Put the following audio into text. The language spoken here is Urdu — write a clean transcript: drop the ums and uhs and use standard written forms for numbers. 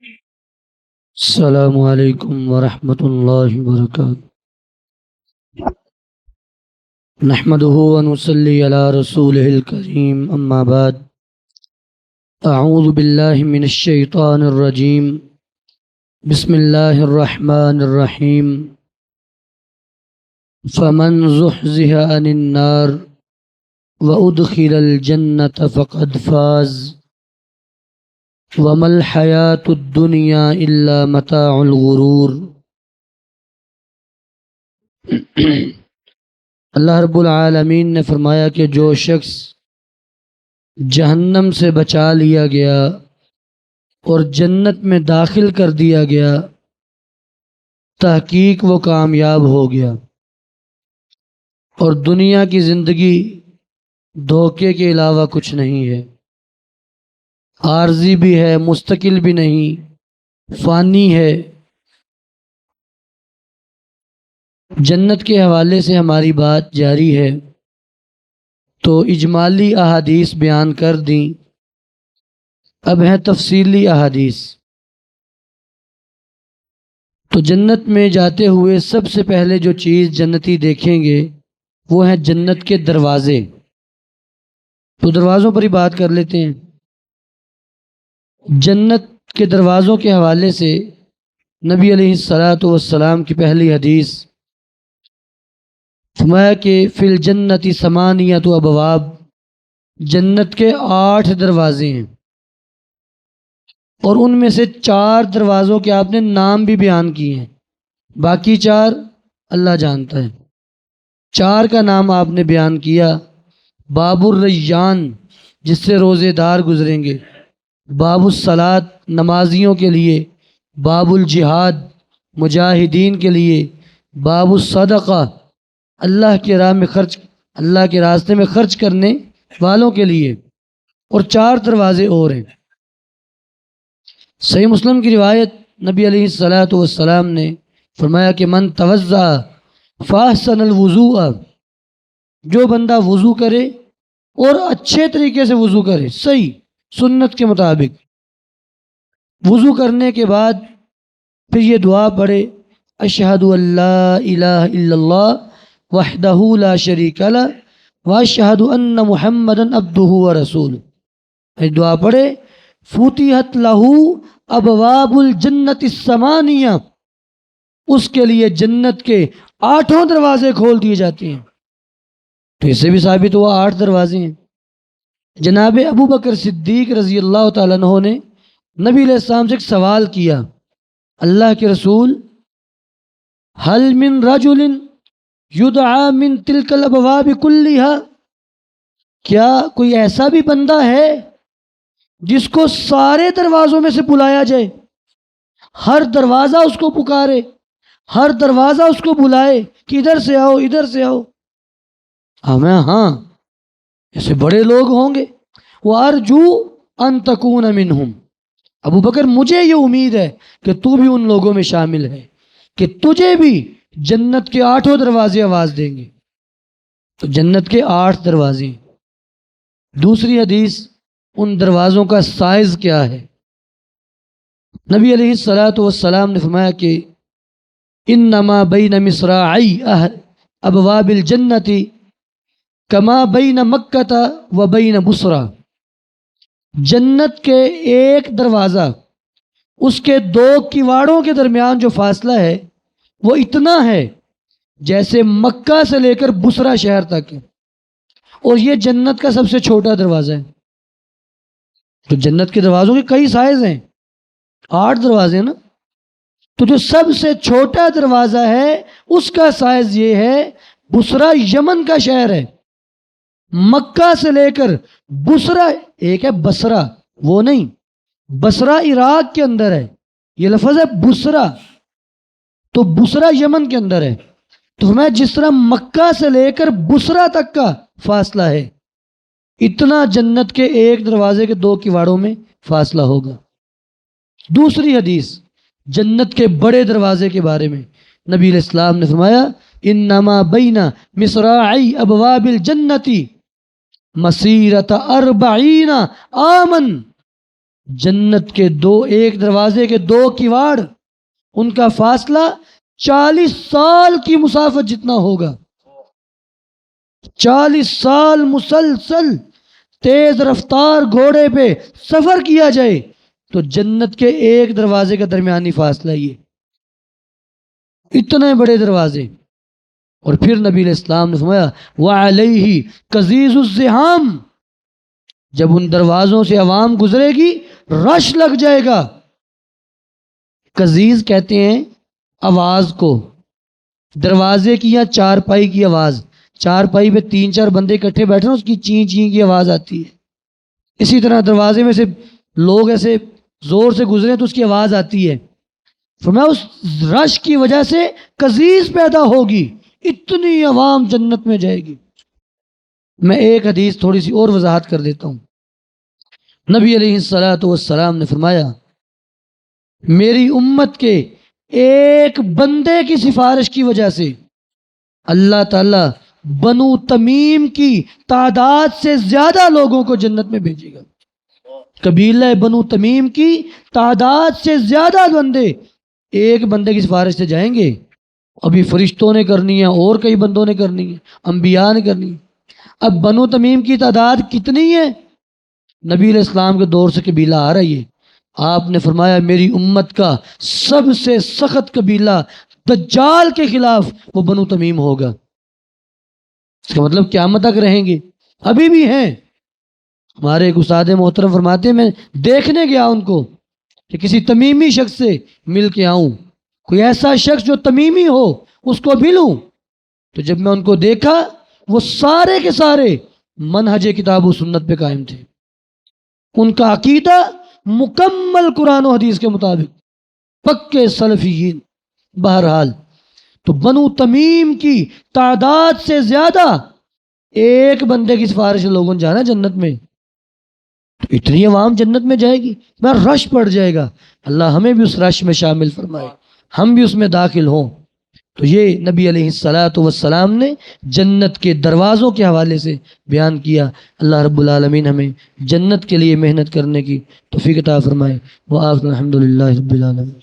السلام علیکم ورحمۃ اللہ وبرکاتہ۔ نحمده ونصلي على رسوله الكريم اما بعد، اعوذ باللہ من الشیطان الرجیم، بسم اللہ الرحمن الرحیم۔ فمن زحزح عن النار وادخل الجنة فقد فاز وما الحیاة الدنیا الا متاع الغرور۔ اللہ رب العالمین نے فرمایا کہ جو شخص جہنم سے بچا لیا گیا اور جنت میں داخل کر دیا گیا، تحقیق وہ کامیاب ہو گیا، اور دنیا کی زندگی دھوکے کے علاوہ کچھ نہیں ہے، عارضی بھی ہے، مستقل بھی نہیں، فانی ہے۔ جنت کے حوالے سے ہماری بات جاری ہے، تو اجمالی احادیث بیان کر دیں، اب ہے تفصیلی احادیث۔ تو جنت میں جاتے ہوئے سب سے پہلے جو چیز جنتی دیکھیں گے وہ ہیں جنت کے دروازے۔ تو دروازوں پر ہی بات کر لیتے ہیں۔ جنت کے دروازوں کے حوالے سے نبی علیہ السلام کی پہلی حدیث فرمایا کہ فی الجنت ثمانیۃ ابواب، جنت کے 8 دروازے ہیں، اور ان میں سے 4 دروازوں کے آپ نے نام بھی بیان کیے ہیں، باقی 4 اللہ جانتا ہے۔ 4 کا نام آپ نے بیان کیا: باب الریان، جس سے روزے دار گزریں گے، باب الصلاۃ، نمازیوں کے لیے، باب الجہاد، مجاہدین کے لیے، باب الصدقہ، اللہ کے راہ میں خرچ، اللہ کے راستے میں خرچ کرنے والوں کے لیے، اور 4 دروازے اور ہیں۔ صحیح مسلم کی روایت، نبی علیہ السلام نے فرمایا کہ من توضأ فاحسن الوضوء، جو بندہ وضو کرے اور اچھے طریقے سے وضو کرے، صحیح سنت کے مطابق، وضو کرنے کے بعد پھر یہ دعا پڑھے: اشہد ان لا الہ الا اللہ وحدہ لا شریک لہ واشہد ان محمدا عبدہ ورسولہ۔ یہ دعا پڑھے: فتحت لہ ابواب الجنت الثمانیہ، اس کے لیے جنت کے 8 دروازے کھول دیے جاتے ہیں۔ تو اس سے بھی ثابت ہوا 8 دروازے ہیں۔ جناب ابو بکر صدیق رضی اللہ تعالیٰ عنہ نے نبی علیہ السلام سے ایک سوال کیا: اللہ کے رسول، هل من رجل یدعا من تلک الابواب کلھا، کیا کوئی ایسا بھی بندہ ہے جس کو سارے دروازوں میں سے بلایا جائے، ہر دروازہ اس کو پکارے، ہر دروازہ اس کو بلائے کہ ادھر سے آؤ، ادھر سے آؤ؟ ہاں ایسے بڑے لوگ ہوں گے۔ وَأَرْجُو أَن تَكُونَ مِنْهُمْ، ابو بکر مجھے یہ امید ہے کہ تو بھی ان لوگوں میں شامل ہے کہ تجھے بھی جنت کے 8 دروازے آواز دیں گے۔ تو جنت کے 8 دروازے۔ دوسری حدیث، ان دروازوں کا سائز کیا ہے؟ نبی علیہ السلام نے فرمایا کہ انما بین مصراعی ابواب الجنت کما بین مکہ و بین بصرہ، جنت کے ایک دروازہ، اس کے 2 کواڑوں کے درمیان جو فاصلہ ہے وہ اتنا ہے جیسے مکہ سے لے کر بصرہ شہر تک ہے، اور یہ جنت کا سب سے چھوٹا دروازہ ہے۔ تو جنت کے دروازوں کے کئی سائز ہیں، 8 دروازے نا، تو جو سب سے چھوٹا دروازہ ہے اس کا سائز یہ ہے، بصرہ یمن کا شہر ہے، مکہ سے لے کر بصرہ، ایک ہے بصرہ وہ نہیں، بصرہ عراق کے اندر ہے، یہ لفظ ہے بصرہ، تو بصرہ یمن کے اندر ہے۔ تو میں جس طرح مکہ سے لے کر بصرہ تک کا فاصلہ ہے، اتنا جنت کے ایک دروازے کے 2 کواڑوں میں فاصلہ ہوگا۔ دوسری حدیث، جنت کے بڑے دروازے کے بارے میں نبی علیہ السلام نے فرمایا: انما بین مصراعی ابواب الجنت مسیرت 40 عامن، جنت کے ایک دروازے کے 2 کواڑ، ان کا فاصلہ 40 سال کی مسافت جتنا ہوگا۔ 40 سال مسلسل تیز رفتار گھوڑے پہ سفر کیا جائے تو جنت کے ایک دروازے کا درمیانی فاصلہ یہ، اتنے بڑے دروازے۔ اور پھر نبی علیہ السلام نے فرمایا وَعَلَيْهِ قَزِيزُ الزِّحَامِ، جب ان دروازوں سے عوام گزرے گی رش لگ جائے گا۔ قزیز کہتے ہیں آواز کو، دروازے کی یا چارپائی کی آواز، چارپائی پہ 3-4 بندے اکٹھے بیٹھے ہیں اس کی چین چین کی آواز آتی ہے، اسی طرح دروازے میں سے لوگ ایسے زور سے گزرے تو اس کی آواز آتی ہے۔ فرمایا اس رش کی وجہ سے قزیز پیدا ہوگی، اتنی عوام جنت میں جائے گی۔ میں ایک حدیث تھوڑی سی اور وضاحت کر دیتا ہوں۔ نبی علیہ السلام نے فرمایا میری امت کے ایک بندے کی سفارش کی وجہ سے اللہ تعالیٰ بنو تمیم کی تعداد سے زیادہ لوگوں کو جنت میں بھیجے گا۔ قبیلہ بنو تمیم کی تعداد سے زیادہ بندے ایک بندے کی سفارش سے جائیں گے۔ ابھی فرشتوں نے کرنی ہے اور کئی بندوں نے کرنی ہے، انبیاء نے کرنی ہے۔ اب بنو تمیم کی تعداد کتنی ہے؟ نبی علیہ السلام کے دور سے قبیلہ آ رہی ہے۔ آپ نے فرمایا میری امت کا سب سے سخت قبیلہ دجال کے خلاف وہ بنو تمیم ہوگا۔ اس کا مطلب قیامت تک رہیں گے، ابھی بھی ہیں۔ ہمارے ایک استاد محترم فرماتے ہیں میں دیکھنے گیا ان کو کہ کسی تمیمی شخص سے مل کے آؤں، کوئی ایسا شخص جو تمیمی ہو اس کو ملوں، تو جب میں ان کو دیکھا وہ سارے کے سارے منہج کتاب و سنت پہ قائم تھے، ان کا عقیدہ مکمل قرآن و حدیث کے مطابق، پکے سلفیین۔ بہرحال تو بنو تمیم کی تعداد سے زیادہ ایک بندے کی سفارش سے لوگوں نے جانا جنت میں، تو اتنی عوام جنت میں جائے گی، میں رش پڑ جائے گا۔ اللہ ہمیں بھی اس رش میں شامل فرمائے، ہم بھی اس میں داخل ہوں۔ تو یہ نبی علیہ السلام نے جنت کے دروازوں کے حوالے سے بیان کیا۔ اللہ رب العالمین ہمیں جنت کے لیے محنت کرنے کی توفیق عطا فرمائے۔ وآخر الحمد للہ رب العالمین۔